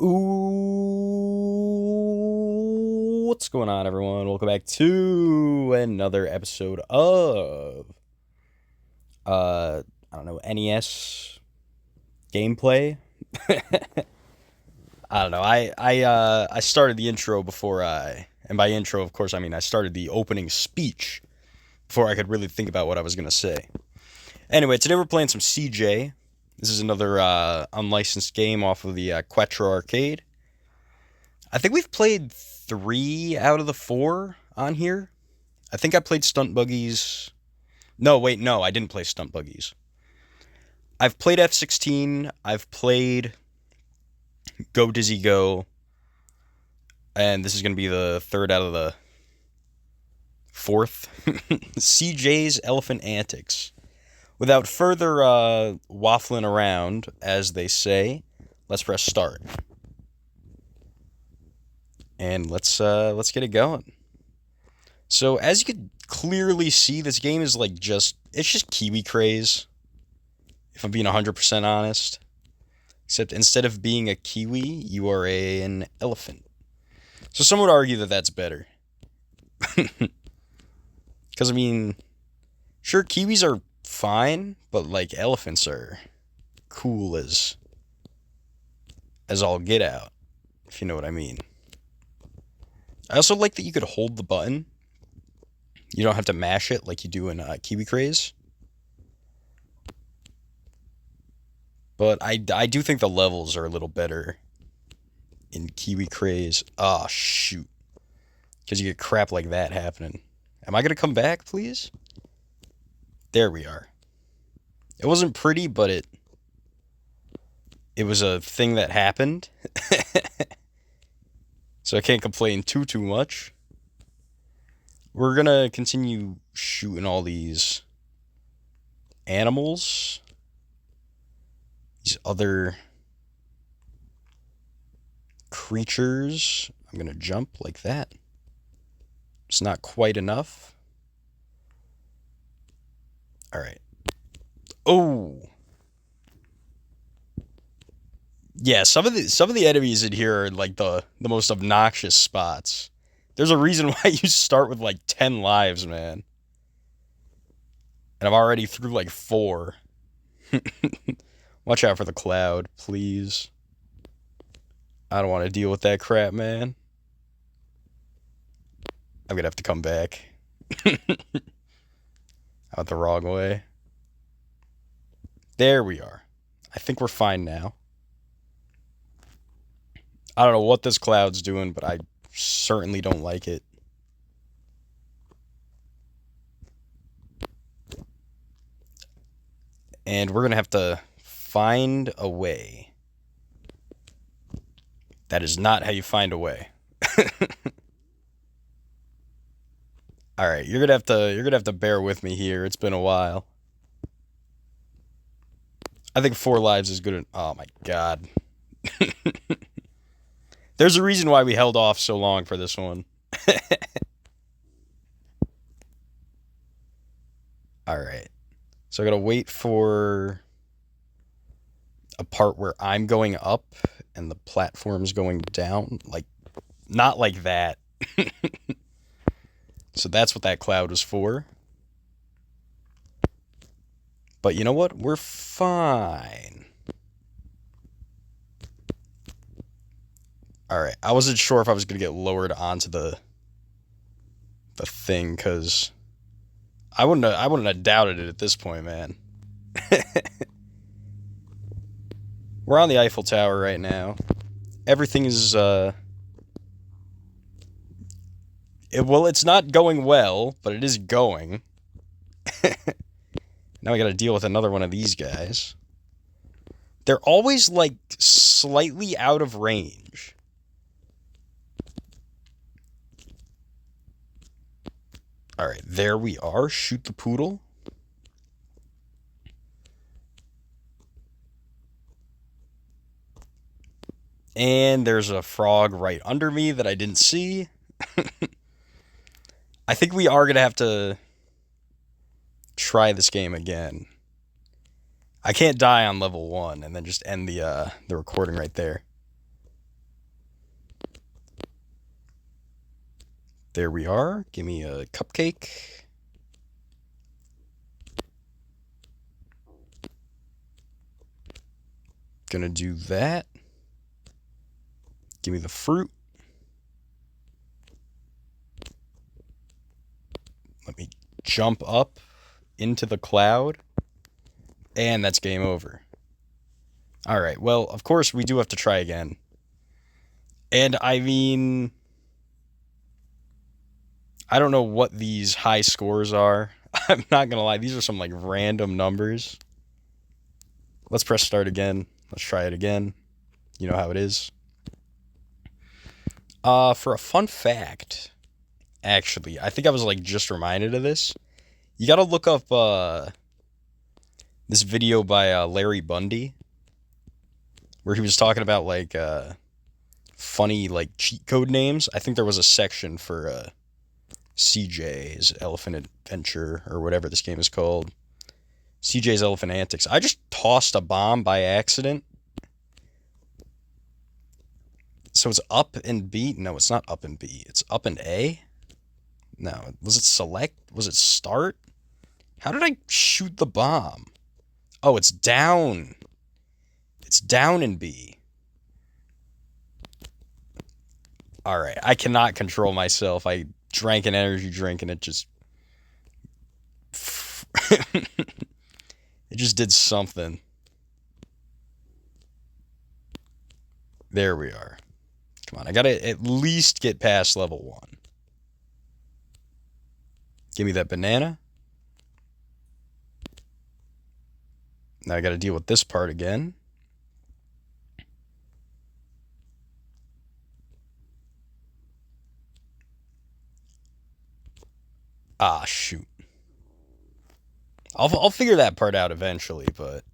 Ooh, what's going on, everyone? Welcome back to another episode of I don't know, NES gameplay. I don't know. I started the intro before and by intro, of course, I mean I started the opening speech before I could really think about what I was gonna say. Anyway, today we're playing some CJ. This is another unlicensed game off of the Quattro Arcade. I think we've played 3 out of the 4 on here. I think I played Stunt Buggies. No, wait, no, I didn't play Stunt Buggies. I've played F-16. I've played Go Dizzy Go. And this is going to be the 3rd out of the 4th. CJ's Elephant Antics. Without further waffling around, as they say, let's press start. And let's get it going. So as you can clearly see, this game is like it's just Kiwi Kraze. If I'm being 100% honest. Except instead of being a kiwi, you are an elephant. So some would argue that that's better. Because I mean, sure, kiwis are fine, but like elephants are cool as all get out, if you know what I mean. I also like that you could hold the button. You don't have to mash it like you do in Kiwi Kraze. But I do think the levels are a little better in Kiwi Kraze. Oh, shoot. Because you get crap like that happening. Am I going to come back, please? There we are. It wasn't pretty, but it was a thing that happened. So I can't complain too much. We're going to continue shooting all these animals. These other creatures. I'm going to jump like that. It's not quite enough. All right. Oh. Yeah, some of the enemies in here are like the most obnoxious spots. There's a reason why you start with like 10 lives, man. And I'm already through like 4. Watch out for the cloud, please. I don't want to deal with that crap, man. I'm going to have to come back. Out the wrong way. There we are. I think we're fine now. I don't know what this cloud's doing, but I certainly don't like it. And we're going to have to find a way. That is not how you find a way. All right, you're going to have to bear with me here. It's been a while. I think 4 lives is good. Oh my god. There's a reason why we held off so long for this one. All right. So I got to wait for a part where I'm going up and the platform's going down. Like, not like that. So that's what that cloud was for. But you know what? We're fine. Alright, I wasn't sure if I was going to get lowered onto the thing, because I wouldn't have doubted it at this point, man. We're on the Eiffel Tower right now. Everything is, it's not going well, but it is going. Now I gotta deal with another one of these guys. They're always, like, slightly out of range. Alright, there we are. Shoot the poodle. And there's a frog right under me that I didn't see. I think we are going to have to try this game again. I can't die on level 1 and then just end the recording right there. There we are. Give me a cupcake. Gonna do that. Give me the fruit. Let me jump up into the cloud. And that's game over. Alright, well, of course we do have to try again. And I mean, I don't know what these high scores are. I'm not gonna lie, these are some like random numbers. Let's press start again. Let's try it again. You know how it is. For a fun fact, actually, I think I was like just reminded of this. You gotta look up this video by Larry Bundy, where he was talking about like funny like cheat code names. I think there was a section for CJ's Elephant Adventure or whatever this game is called. CJ's Elephant Antics. I just tossed a bomb by accident. So it's up and B? No, it's not up and B. It's up and A? No. Was it select? Was it start? How did I shoot the bomb? Oh, it's down. It's down in B. Alright, I cannot control myself. I drank an energy drink and it just... it just did something. There we are. Come on, I gotta at least get past level 1. Give me that banana. Now I gotta deal with this part again. Ah, shoot. I'll figure that part out eventually, but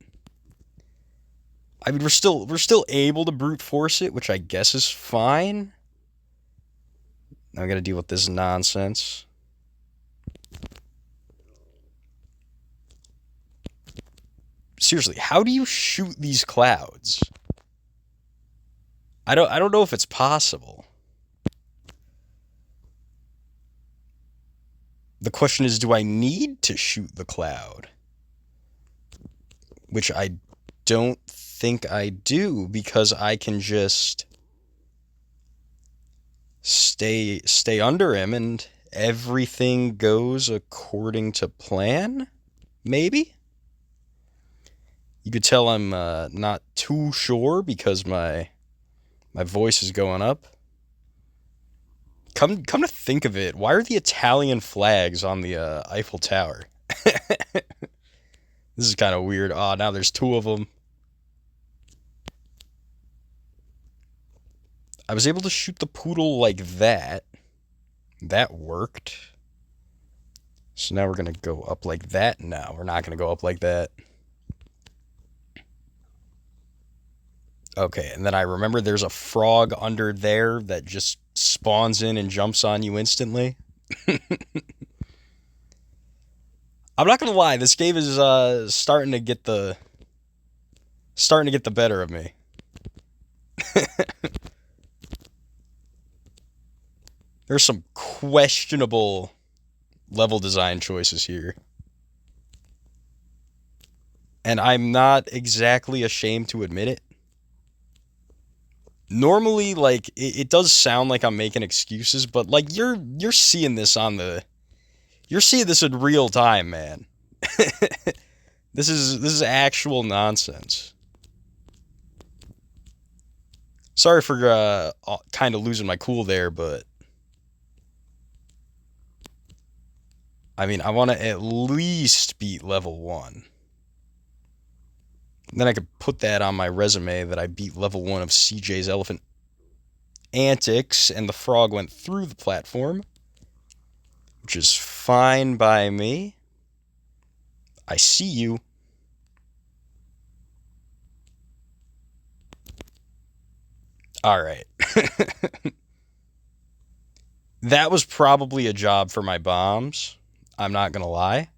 I mean we're still able to brute force it, which I guess is fine. Now I gotta deal with this nonsense. Seriously, how do you shoot these clouds? I don't know if it's possible. The question is, do I need to shoot the cloud? Which I don't think I do, because I can just stay under him and everything goes according to plan? Maybe? You could tell I'm not too sure because my voice is going up. Come to think of it, why are the Italian flags on the Eiffel Tower? This is kind of weird. Oh, now there's 2 of them. I was able to shoot the poodle like that. That worked. So now we're going to go up like that. No, we're not going to go up like that. Okay, and then I remember there's a frog under there that just spawns in and jumps on you instantly. I'm not gonna lie, this game is starting to get the better of me. There's some questionable level design choices here. And I'm not exactly ashamed to admit it. Normally, like, it does sound like I'm making excuses, but, like, you're seeing this on the... You're seeing this in real time, man. This is actual nonsense. Sorry for kind of losing my cool there, but... I mean, I want to at least beat level 1. Then I could put that on my resume that I beat level 1 of CJ's Elephant Antics, and the frog went through the platform, which is fine by me. I see you. Alright. That was probably a job for my bombs. I'm not gonna lie.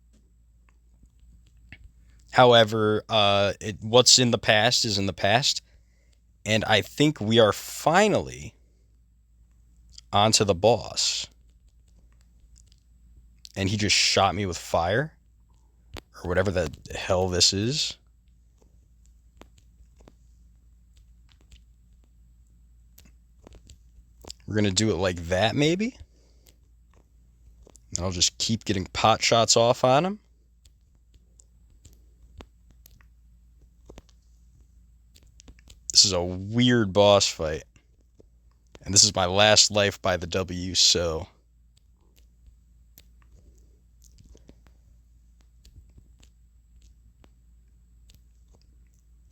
However, what's in the past is in the past. And I think we are finally onto the boss. and he just shot me with fire, or whatever the hell this is. We're going to do it like that, maybe. And I'll just keep getting pot shots off on him. This is a weird boss fight. And this is my last life by the W, so...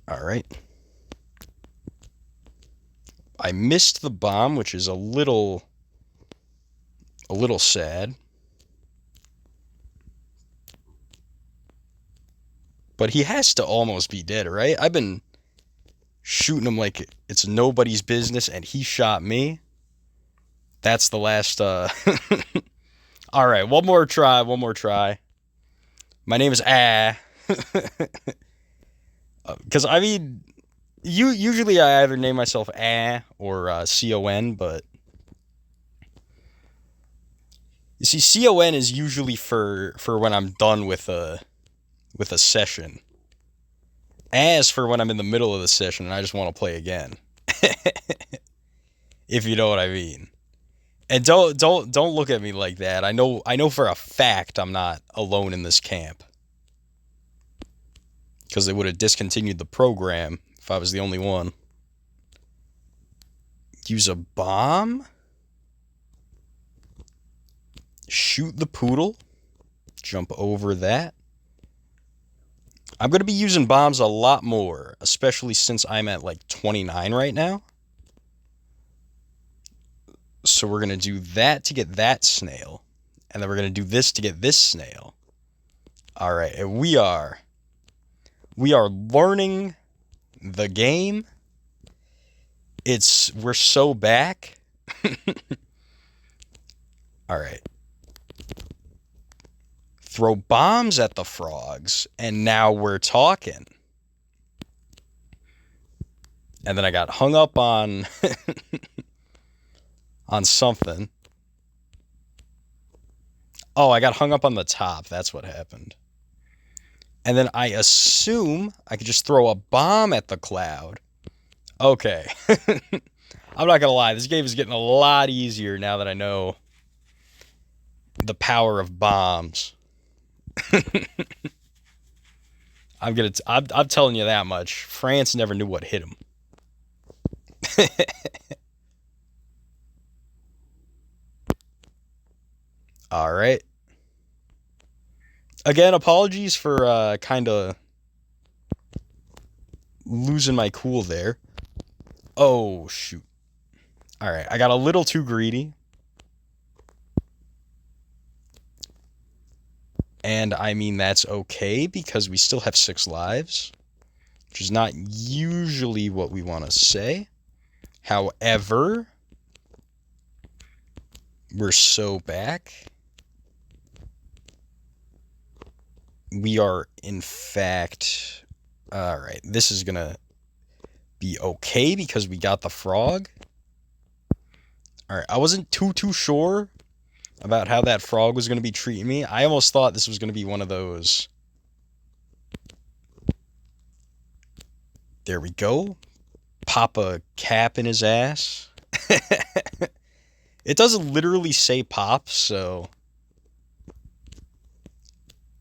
Alright. I missed the bomb, which is a little sad. But he has to almost be dead, right? I've been shooting him like it's nobody's business, and he shot me. That's the last, Alright, one more try. My name is because, I mean, usually I either name myself or CON, but... You see, CON is usually for when I'm done with a session. As for when I'm in the middle of the session and I just want to play again. If you know what I mean. And don't look at me like that. I know for a fact I'm not alone in this camp. Because they would have discontinued the program if I was the only one. Use a bomb? Shoot the poodle? Jump over that? I'm going to be using bombs a lot more, especially since I'm at like 29 right now. So we're going to do that to get that snail. And then we're going to do this to get this snail. Alright, and we are learning the game. We're so back. Alright. Throw bombs at the frogs, and now we're talking. And then I got hung up on on something. Oh, I got hung up on the top. That's what happened. And then I assume I could just throw a bomb at the cloud. Okay. I'm not gonna lie, this game is getting a lot easier now that I know the power of bombs. I'm telling you that much. France never knew what hit him. All right. Again, apologies for kind of losing my cool there. Oh, shoot. All right, I got a little too greedy. And I mean, that's okay because we still have 6 lives, which is not usually what we want to say. However, we're so back. We are, in fact... Alright, this is gonna be okay because we got the frog. Alright, I wasn't too sure about how that frog was going to be treating me. I almost thought this was going to be one of those... There we go. Pop a cap in his ass. It doesn't literally say pop, so...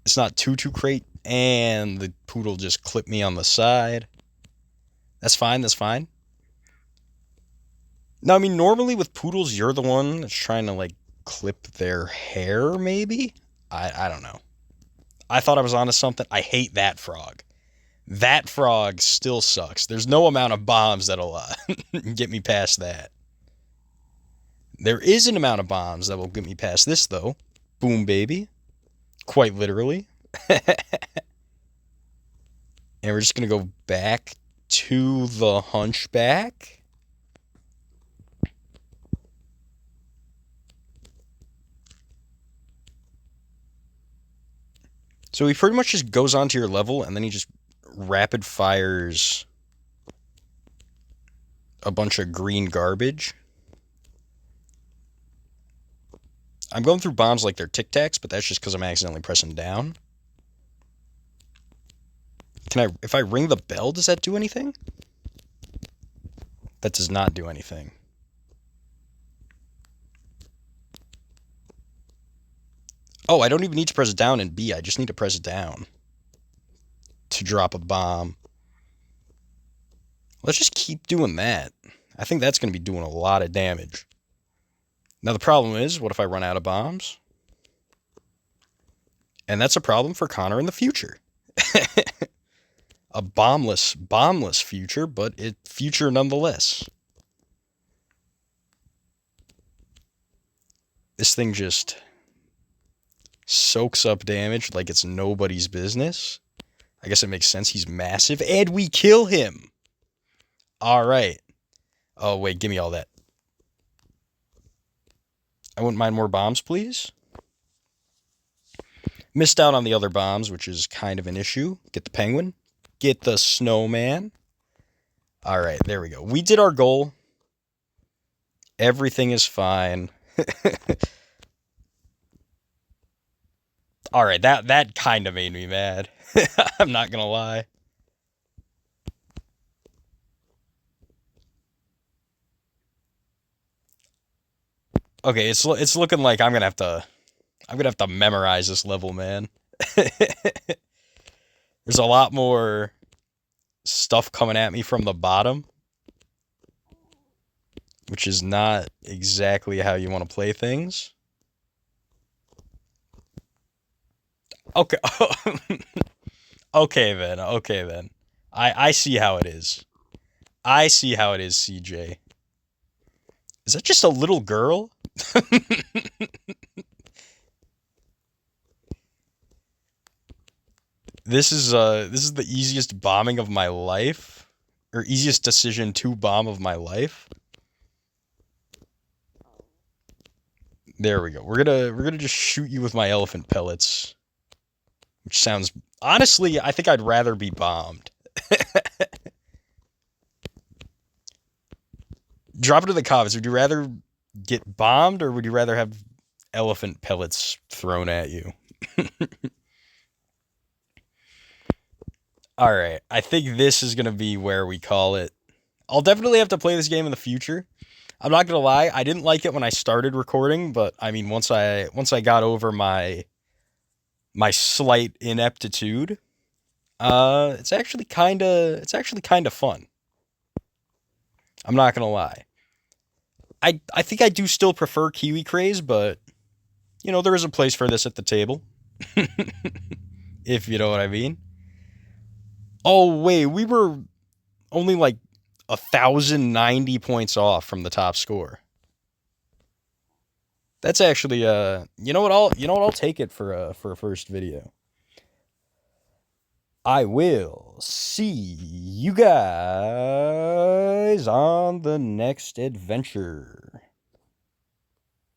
It's not too great. And the poodle just clipped me on the side. That's fine, that's fine. No, I mean, normally with poodles, you're the one that's trying to, like, clip their hair, maybe? I don't know. I thought I was onto something. I hate that frog. That frog still sucks. There's no amount of bombs that'll get me past that. There is an amount of bombs that will get me past this, though. Boom, baby. Quite literally. And we're just going to go back to the hunchback. So he pretty much just goes onto your level, and then he just rapid fires a bunch of green garbage. I'm going through bombs like they're Tic Tacs, but that's just because I'm accidentally pressing down. If I ring the bell, does that do anything? That does not do anything. Oh, I don't even need to press it down in B. I just need to press it down to drop a bomb. Let's just keep doing that. I think that's going to be doing a lot of damage. Now, the problem is, what if I run out of bombs? And that's a problem for Connor in the future. A bombless future, but future nonetheless. This thing just soaks up damage like it's nobody's business. I guess it makes sense. He's massive. And we kill him. All right. Oh, wait. Give me all that. I wouldn't mind more bombs, please. Missed out on the other bombs, which is kind of an issue. Get the penguin. Get the snowman. All right. There we go. We did our goal. Everything is fine. All right. That kind of made me mad. I'm not going to lie. Okay, it's looking like I'm gonna have to memorize this level, man. There's a lot more stuff coming at me from the bottom, which is not exactly how you want to play things. Okay. Okay then. Okay then. I see how it is. I see how it is, CJ. Is that just a little girl? This is the easiest bombing of my life, or easiest decision to bomb of my life. There we go. We're gonna just shoot you with my elephant pellets, which sounds, honestly, I think I'd rather be bombed. Drop it in the comments. Would you rather get bombed, or would you rather have elephant pellets thrown at you? All right. I think this is going to be where we call it. I'll definitely have to play this game in the future. I'm not going to lie. I didn't like it when I started recording, but I mean, once I got over my slight ineptitude, it's actually kind of fun. I'm not going to lie. I think I do still prefer Kiwi Kraze, but you know, there is a place for this at the table. If you know what I mean. Oh, wait, we were only like 1,090 points off from the top score. That's actually you know what I'll take it for a first video. I will see you guys on the next adventure.